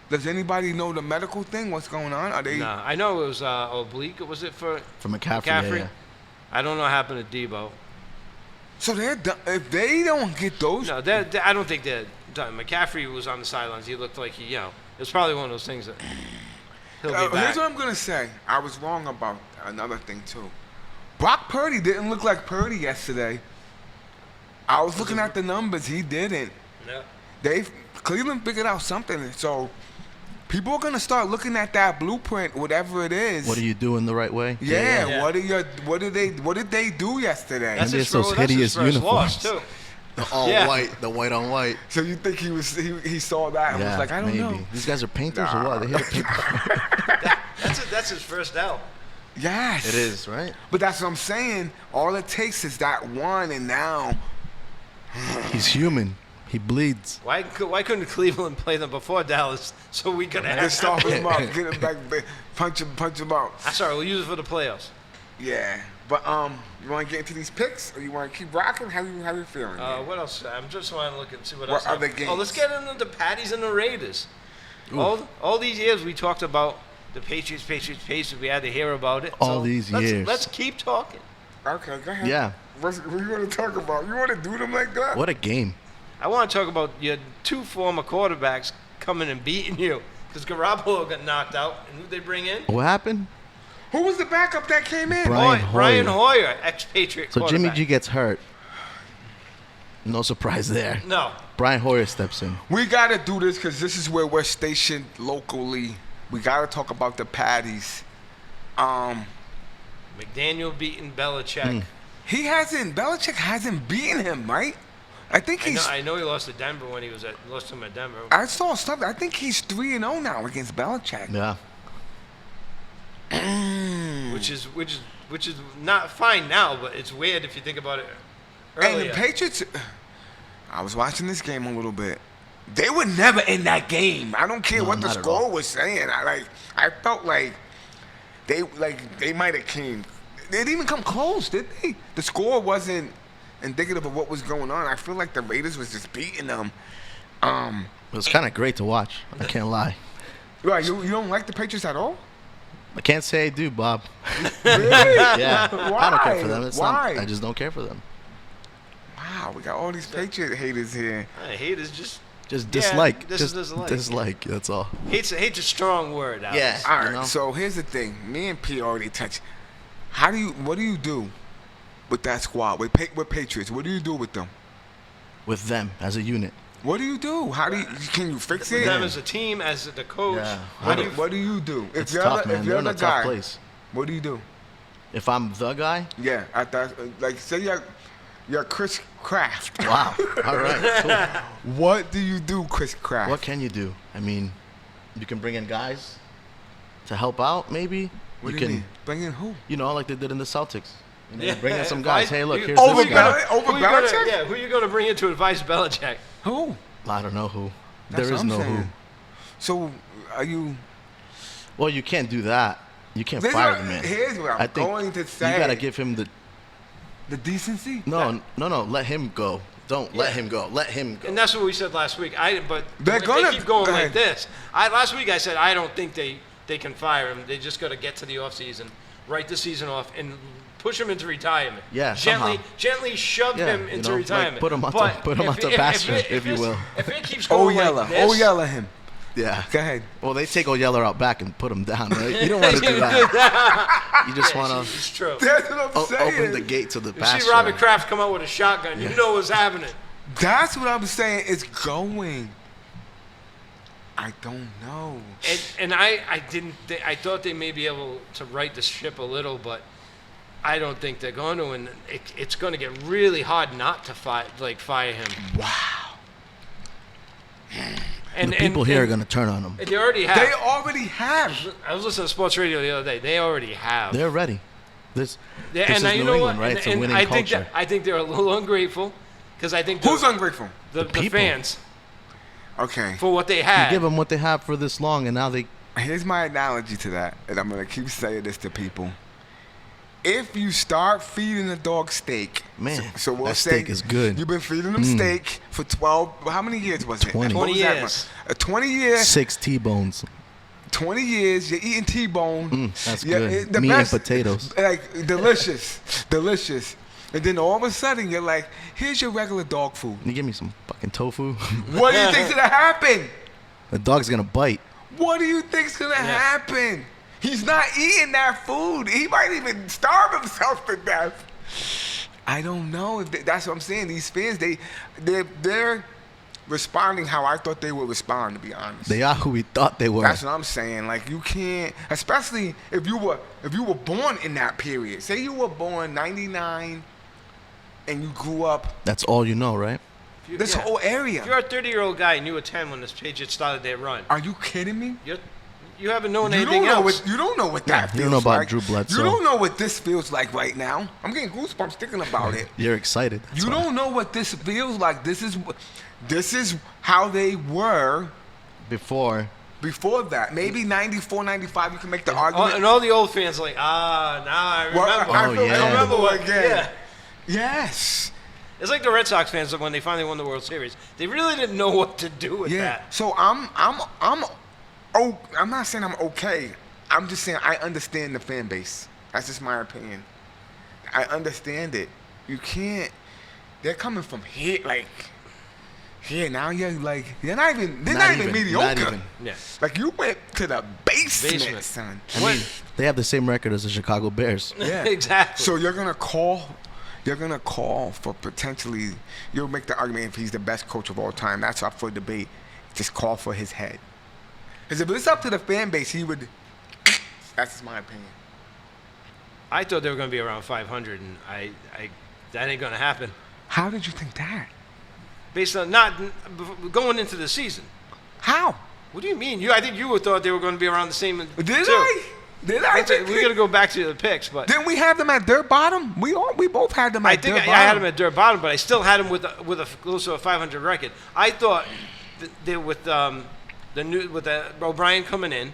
Does anybody know the medical thing? What's going on? Are they? Nah, I know it was oblique. Was it for For McCaffrey, yeah. I don't know what happened to Debo. So they're done. If they don't get those, No, I don't think they're done. McCaffrey was on the sidelines. He looked like it was probably one of those things that he'll be back. here's what I'm gonna say. I was wrong about another thing too. Brock Purdy didn't look like Purdy yesterday. I was looking at the numbers. He didn't. Yeah. Cleveland figured out something. So people are gonna start looking at that blueprint, whatever it is. What are you doing the right way? Yeah. Yeah. What did they do yesterday? Maybe his it's those first- that's his hideous first loss, uniforms. too. The all Yeah. white, the white on white. So you think he saw that and Yeah, was like, I don't maybe. know. These guys are painters or what? They hit a paint. That's his first L. Yes. It is, right? But that's what I'm saying. All it takes is that one, and now He's human. He bleeds. Why couldn't Cleveland play them before Dallas so we could have? Just stop him up, get him back, punch him out. I'm sorry, we'll use it for the playoffs. Yeah, but you want to get into these picks, or you want to keep rocking? How you feeling? man? What else? I'm just want to look and see what What else. other Oh, let's games? get into the Patties and the Raiders. All these years we talked about the Patriots. We had to hear about it. All these years. Let's keep talking. Okay, go ahead. Yeah. What you want to talk about? You want to do them like that? What a game. I want to talk about your two former quarterbacks coming and beating you because Garoppolo got knocked out, and who they bring in? What happened? Who was the backup that came in? Brian Hoyer, ex-Patriot So Jimmy quarterback. G gets hurt. No surprise there. No. Brian Hoyer steps in. We got to do this because this is where we're stationed locally. We got to talk about the Patties. McDaniel beating Belichick. Belichick hasn't beaten him, right? I think I know he lost to Denver when he lost to him at Denver. I saw stuff. I think he's 3-0 now against Belichick. Yeah. Which is not fine now, but it's weird if you think about it. And Earlier. the Patriots, I was watching this game a little bit. They were never in that game. I don't care No, what the not at score all. was saying. I felt like they might have came. They didn't even come close, did they? The score wasn't indicative of what was going on. I feel like the Raiders was just beating them. It was kind of great to watch. I can't lie. Right, you don't like the Patriots at all? I can't say I do, Bob. Really? Yeah. I don't care for them. Why? I just don't care for them. Wow, we got all these Patriot haters here. I hate is just Dislike. this just is dislike. dislike. That's all. hate's a strong word. Alex. Yeah. All right, You know? so here's the thing. Me and P already touched. What do you do with that squad, with Patriots? What do you do with them? With them as a unit. What do you do? Can you fix it? Them as a team, as the coach. Yeah. What do you do? If It's tough, man. if They're you're in the a tough guy, place. what do you do? If I'm the guy, Yeah, I thought like say you're Chris Kraft. wow. All right. Cool. What do you do, Chris Kraft? What can you do? I mean, you can bring in guys to help out, maybe. What you do you can, mean? Bring in who? you know, like they did in the Celtics. You know, Yeah. bring in some guys. Hey, look, here's Over this guy. Over Who you gonna, Belichick? yeah, who you going to bring in to advise Belichick? Who? I don't know who. That's There what is I'm no who. saying. So are you? Well, you can't do that. You can't This fire is- the man. Here's what I'm I think going to say. you gotta give him the the decency. no. Let him go. Don't let Yeah. him go. Let him go. And that's what we said last week. But They're if gonna- they keep going go like ahead. this. Last week I said I don't think they can fire him. They just got to get to the offseason, write the season off, and push him into retirement. Yeah, gently shove Yeah, him you into know, like, retirement. put him out But the- put him if out the it- pasture, it- if you it's- will. If it keeps Oh going yella. like this, Oh yella him. Yeah. Go ahead. Well, they take O'Yeller out back and put him down, right? You don't want to do that. You just Yeah, want it's true. That's what I'm saying. open the gate to the You pasture. see Robert Kraft come out with a shotgun, you know what's happening. That's what I'm saying. It's going. I don't know. And I didn't. I thought they may be able to right the ship a little, but I don't think they're going to. And it's going to get really hard not to fire him. Wow. And the people here are going to turn on him. And they already have. They already have. I was listening to sports radio the other day. They already have. They're ready. This Yeah, is and you New know England, what? right? And, It's a and winning I think culture. I think they're a little ungrateful because I think Who's ungrateful? the people. fans Okay. for what they You had. give them what they have for this long, and now they. Here's my analogy to that, and I'm gonna keep saying this to people. If you start feeding a dog steak, Man, so we'll that say steak is good. You've been feeding them steak for 12. How many years was it? 20. What was 20 that years. one? 20 years. 6 T-bones. 20 years. You're eating T-bone. That's Yeah, good. the Meat best- and potatoes. Like delicious, delicious. And then all of a sudden you're like, here's your regular dog food. You give me some fucking tofu. What do you think's gonna happen? The dog's gonna bite. What do you think's gonna happen? He's not eating that food. He might even starve himself to death. I don't know if that's what I'm saying. These fans, they're responding how I thought they would respond. To be honest, They are who we thought they were. that's what I'm saying. Like you can't, especially if you were born in that period. Say you were born '99, and you grew up That's all you know, right? this whole If you're area. a 30-year-old guy and you were 10 when the Patriots started their run, Are you kidding me? you're you haven't known You anything don't know else. what you don't know what that feels you don't know about like. Drew Bledsoe. You don't know what this feels like right now. I'm getting goosebumps thinking about it. You're excited. That's You why. don't know what this feels like. This is how they were Before. before that. Maybe 94, 95, you can make the Oh, argument. and all the old fans are like, now I remember. Well, I Oh, feel yeah. comfortable what- again. yeah. Yes. It's like the Red Sox fans when they finally won the World Series. They really didn't know what to do with Yeah. that. So I'm not saying I'm okay. I'm just saying I understand the fan base. That's just my opinion. I understand it. You can't. They're coming from here, like here now. You're like they're not even mediocre. Not even. Yeah. Like you went to the basement, Basement. son. I mean, they have the same record as the Chicago Bears. Yeah. Exactly. So you're gonna call for potentially. You'll make the argument if he's the best coach of all time. That's up for debate. Just call for his head. Because if it's up to the fan base, he would. That's just my opinion. I thought they were going to be around 500, and that ain't going to happen. How did you think that? Based on not going into the season. How? What do you mean? I think you thought they were going to be around the same. Did too. I? Did I? We got to go back to the picks, but Didn't we have them at dirt bottom? We both had them at I think dirt I bottom. had them at dirt bottom, but I still had them with a close to a 500 record. I thought they with O'Brien coming in.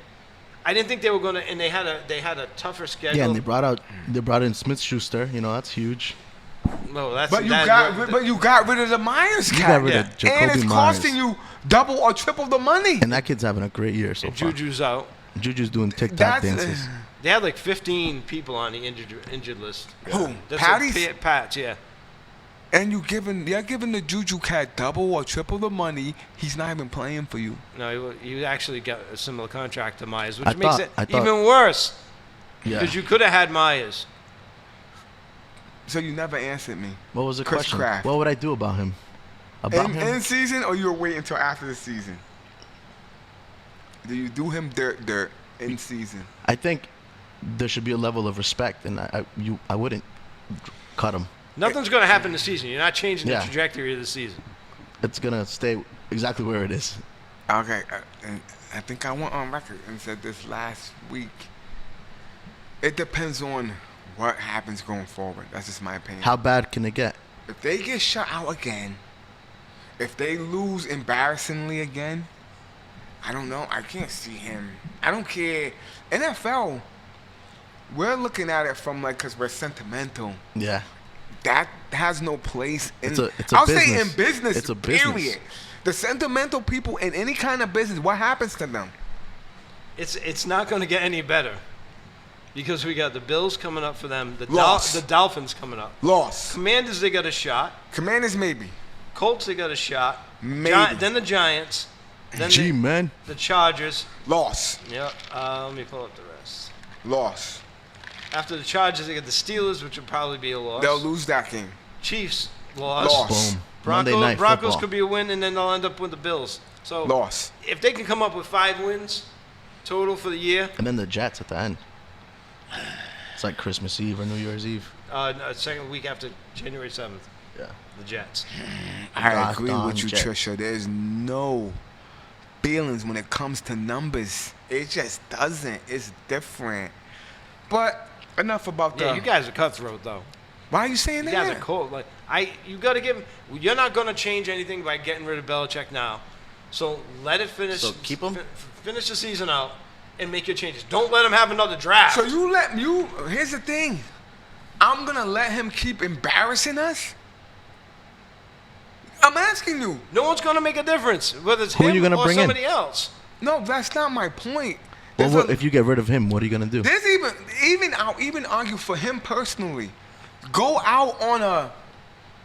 I didn't think they were going to, and they had a tougher schedule. Yeah, and they brought in Smith-Schuster. You know, that's huge. No, that's But you that- got rid of the Myers You cat. got rid Yeah. of Jacoby And it's costing Myers. you double or triple the money. And that kid's having a great year so far. Juju's out. Juju's doing TikTok That's dances. They had like 15 people on the injured list. Who? That's Patty's? Pats, yeah. And you're giving the Juju cat double or triple the money. He's not even playing for you. No, you actually got a similar contract to Myers, which I makes thought- it I thought- even worse. Yeah. Because you could have had Myers. So you never answered me. What was the Chris question? Kraft. What would I do about him? About him? In season, or you were waiting until after the season? Do you do him dirt in season? I think there should be a level of respect, and I wouldn't cut him. Nothing's going to happen this season. You're not changing Yeah. the trajectory of the season. It's gonna stay exactly where it is. Okay, and I think I went on record and said this last week. It depends on what happens going forward. That's just my opinion. How bad can it get? If they get shut out again, if they lose embarrassingly again, I don't know. I can't see him. I don't care. NFL, we're looking at it from because we're sentimental. Yeah. That has no place in. It's a I'll say in business. business. It's a business. Period. The sentimental people in any kind of business, what happens to them? It's not going to get any better. Because we got the Bills coming up for them, the Loss. Dolphins coming up. Loss. Commanders, they got a shot. Commanders, maybe. Colts, they got a shot. Maybe. Then the Giants. Then Gee, man. the Chargers. Loss. Yep. Let me pull up the rest. Loss. After the Chargers, they got the Steelers, which would probably be a loss. They'll lose that game. Chiefs, loss. Loss. Boom. Monday Night Broncos Football. could be a win, and then they'll end up with the Bills. So Loss. if they can come up with 5 wins total for the year, And then the Jets at the end. It's like Christmas Eve or New Year's Eve. no, second week after January 7th, Yeah. the Jets. I God agree darn with you, Jets. Trisha. There's no feelings when it comes to numbers. It just doesn't. It's different. But enough about Yeah, the. you guys are cutthroat though. Why are you saying You that? guys are cold. Like you got to give. You're not going to change anything by getting rid of Belichick now. So let it finish. So keep him? Finish the season out and make your changes. Don't let him have another draft. So here's the thing. I'm gonna let him keep embarrassing us? I'm asking you. no one's going to make a difference, whether it's Who are him you gonna or bring in? somebody else. No, that's not my point. Well, There's if you get rid of him, what are you gonna do? There's I'll even argue for him personally. Go out on a,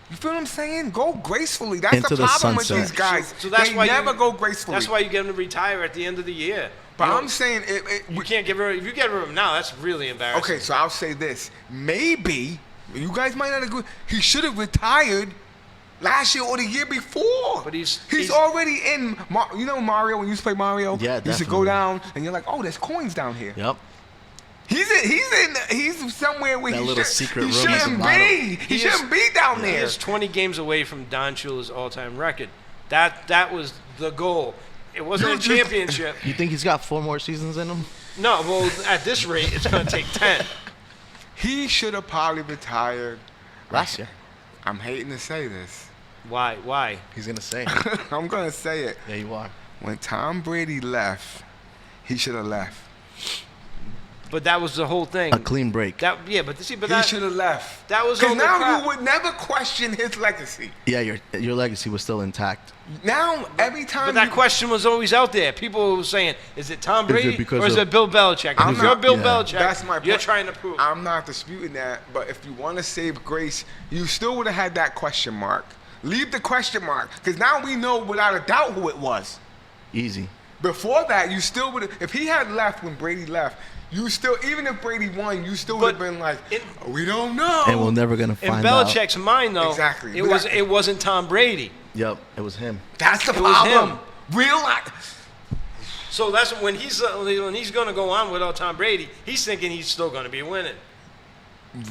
you feel what I'm saying? Go gracefully. That's Into the the problem with sunset. these guys. So that's they why never you, go gracefully. That's why you get him to retire at the end of the year. But You know, I'm saying you can't get rid. If you get rid of him now, that's really embarrassing. okay, so I'll say this. Maybe, you guys might not agree, he should have retired last year or the year before. But he's already in, you know Mario, when you used to play Mario? Yeah, You used to go definitely. down and you're like, oh, there's coins down here. Yep. He's somewhere where That he, little should, secret he room shouldn't is a model. be. He shouldn't be down He there. is 20 games away from Don Shula's all-time record. That was the goal. It wasn't a championship. You think he's got 4 more seasons in him? No, well, at this rate, it's going to take 10. He should have probably retired. Last year. I'm hating to say this. Why? Why? He's gonna say. I'm gonna say it. Yeah, you are. When Tom Brady left, he should have left. But that was the whole thing. A clean break. But see, but He that should have left. that was Because all the now crap. you would never question his legacy. Yeah, your legacy was still intact. Now every time. But that you- question was always out there. People were saying, "Is it Tom Is it Brady because or is of- it Bill Belichick?" I'm If you're not- Bill yeah. Belichick, That's my point. you're trying to prove. I'm not disputing that, but if you want to save grace, you still would have had that question mark. Leave the question mark, because now we know without a doubt who it was. Easy. Before that, you still would have. If he had left when Brady left, you still, even if Brady won, you still would have But been like, it- we don't know. And we're never gonna In find out. Belichick's mind, though, Exactly. it wasn't Tom Brady. Yep, it was him. That's the it was problem. him. Real life. So that's when he's going to go on without Tom Brady. He's thinking he's still going to be winning.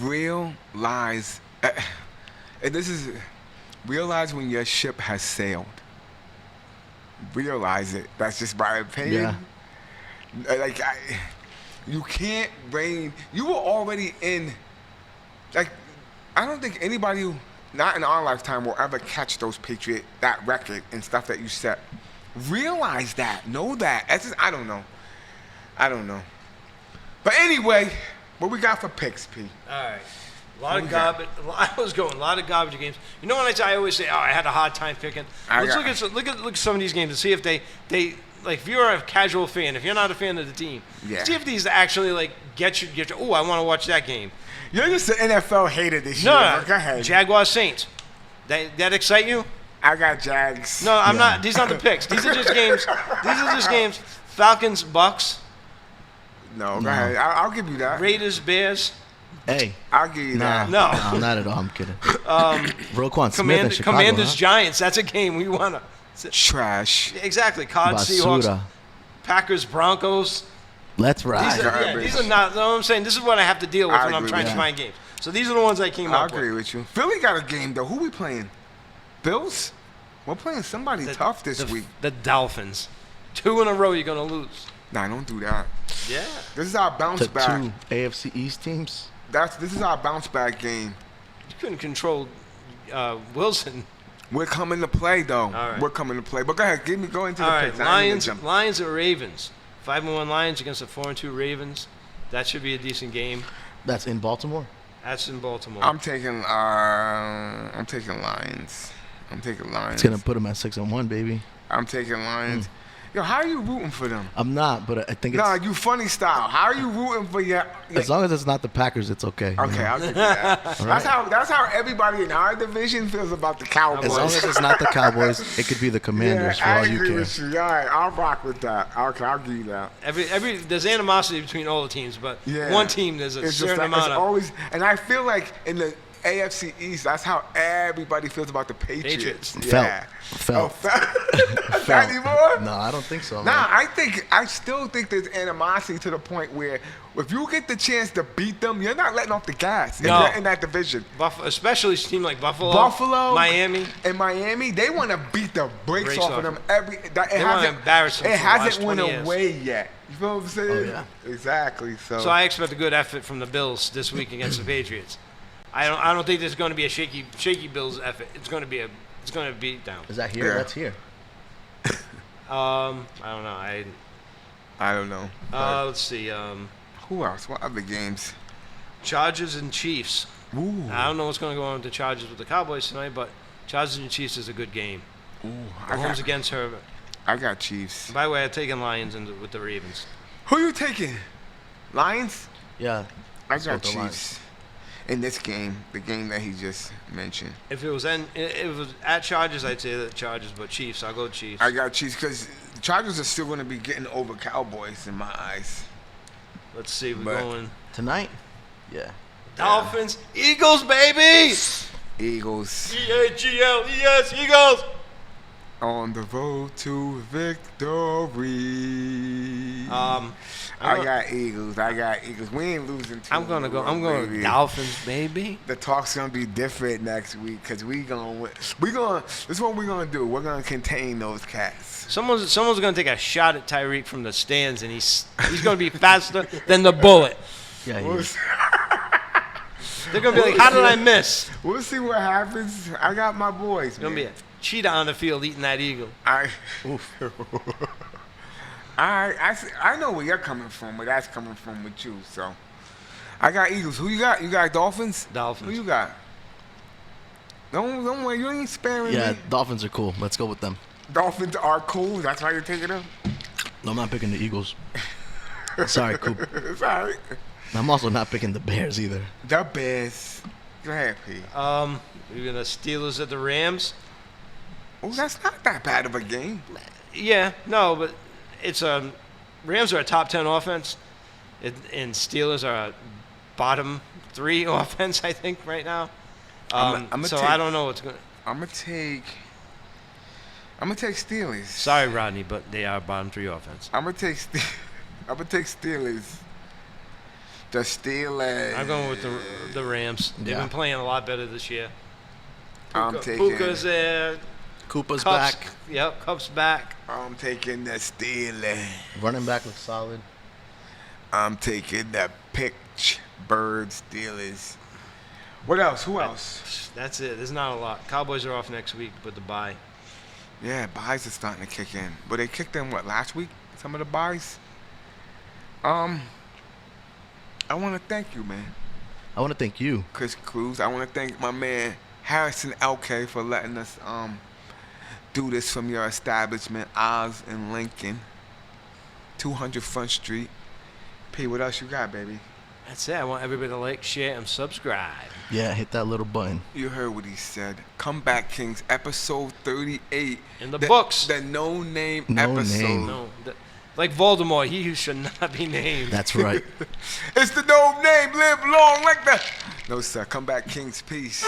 Real lies. And this is realize when your ship has sailed. Realize it. That's just my opinion. Like you can't reign. You were already in. Like I don't think anybody, not in our lifetime, will ever catch that record and stuff that you set. Realize that. Know that. That's just, I don't know. But anyway, what we got for picks, P? All right. A lot Who of we got? garbage. I was going a lot of garbage games. You know when I always say, "Oh, I had a hard time picking." Let's look at some of these games and see if they like. If you're a casual fan, if you're not a fan of the team, Yeah. see if these actually like get you. Oh, I want to watch that game. You're just an NFL hater this year. No, but Go ahead. Jaguars Saints. That excite you? I got Jags. No, I'm not. These aren't the picks. These are just games. These are just games. Falcons, Bucks, No, go ahead. I'll give you that. Raiders, Bears. Hey. I'll give you Nah, that. No. not at all. I'm kidding. Roquan Smith in Chicago. Commanders, huh? Giants. That's a game we want to. Trash. Exactly. Cards, Seahawks, Basura. Packers, Broncos. These These are, Garbage. these are not. You know what I'm saying? This is what I have to deal with I when I'm agree trying with to you. find games. So these are the ones I came I up agree with. with you. Philly got a game though. Who we playing? Bills? We're playing somebody tough this week. The Dolphins. 2 in a row you're going to lose. Nah, don't do that. Yeah. This is our bounce to back. 2 AFC East teams. This is our bounce back game. You couldn't control Wilson. We're coming to play though. right. We're coming to play. But go ahead, go into All the right, picks. I ain't Lions, gonna jump. Lions or Ravens. 5-1 Lions against the 4-2 Ravens. That should be a decent game. That's in Baltimore. That's in Baltimore. I'm taking Lions. I'm taking Lions. It's gonna put him at 6-1, baby. I'm taking Lions. Yo, how are you rooting for them? I'm not, but I think it's Nah, you funny style. How are you rooting for your as long as it's not the Packers, it's okay. you Okay, know? I'll give you that. That's how everybody in our division feels about the Cowboys. As long as it's not the Cowboys, it could be the Commanders for I all you agree care. with you. All right, I'll rock with that. Okay, I'll give you that. There's animosity between all the teams, but Yeah. one team there's a It's just certain like, amount it's of. always, and I feel like in the AFC East, that's how everybody feels about the Patriots. Yeah. Felt. Not anymore? No, I don't think so. Nah, man. I still think there's animosity to the point where if you get the chance to beat them, you're not letting off the gas if No. you're in that division. Especially a team like Buffalo, Miami, they want to beat the brakes off of them They wanna embarrass them It for the last hasn't went 20 years. away yet. You feel what I'm saying? Oh, yeah. Exactly. So I expect a good effort from the Bills this week against the Patriots. I don't think there's going to be a shaky Bills effort. It's going to be down. Is that here? Yeah. That's here. I don't know. I don't know. But Let's see. who else? What other games? Chargers and Chiefs. Ooh. I don't know what's going to go on with the Chargers with the Cowboys tonight, but Chargers and Chiefs is a good game. Ooh. Mahomes against Herbert. I got Chiefs. By the way, I'm taking Lions with the Ravens. Who you taking? Lions? Yeah. I Let's got go with the Lions. Chiefs. In this game, the game that he just mentioned. If it was at Chargers, I'd say the Chargers, but Chiefs, I'll go Chiefs. I got Chiefs because the Chargers are still going to be getting over Cowboys in my eyes. Let's see. We're But- going Tonight? Yeah. Dolphins, Eagles, baby. Eagles. EAGLES, Eagles. On the road to victory. I got Eagles. We ain't losing two. I'm going baby. Dolphins, baby. The talk's gonna be different next week because we gonna win. This is what we're gonna do. We're gonna contain those cats. Someone's going to take a shot at Tyreek from the stands, and he's going to be faster than the bullet. Yeah, he We'll is. see, They're going to be like, how did I miss? we'll see what happens. I got my boys. It's going to be a cheetah on the field eating that eagle. I know where you're coming from, where that's coming from with you. So I got Eagles. Who you got? You got Dolphins? Dolphins. Who you got? Don't worry, you ain't sparing Yeah, me. Dolphins are cool. Let's go with them. Dolphins are cool. That's why you're taking them. No, I'm not picking the Eagles. Sorry, Coop. It's all right. I'm also not picking the Bears either. The Bears. Go ahead, P. We're going to Steelers at the Rams. Oh, that's not that bad of a game. Yeah, no, but it's Rams are a top 10 offense, and Steelers are a bottom 3 offense, I think, right now. I'ma So take- I don't know what's going. I'm gonna take Steelers. Sorry, Rodney, but they are a bottom 3 offense. I'm gonna take Steelers. The Steelers. I'm going with the Rams. They've Yeah. been playing a lot better this year. I'm taking. Puka's there. Koopa's Cup's, back. Yep, Cup's back. I'm taking the Steelers. Running back looks solid. I'm taking the Pittsburgh Steelers. What else? Who else? That's it. There's not a lot. Cowboys are off next week, but the bye. Yeah, buys are starting to kick in. But they kicked in what, last week? Some of the buys. I want to thank you, man, I want to thank you. Chris Cruz. I want to thank my man Harrison LK for letting us do this from your establishment, Oz in Lincoln, 200 Front Street. P, what else you got, baby? That's it. I want everybody to like, share, and subscribe. Yeah, hit that little button. You heard what he said. Comeback Kings, episode 38. In the books. The no-name No episode. name. No, like Voldemort, he who should not be named. That's right. It's the no name, live long like the. No, sir. Comeback Kings, peace.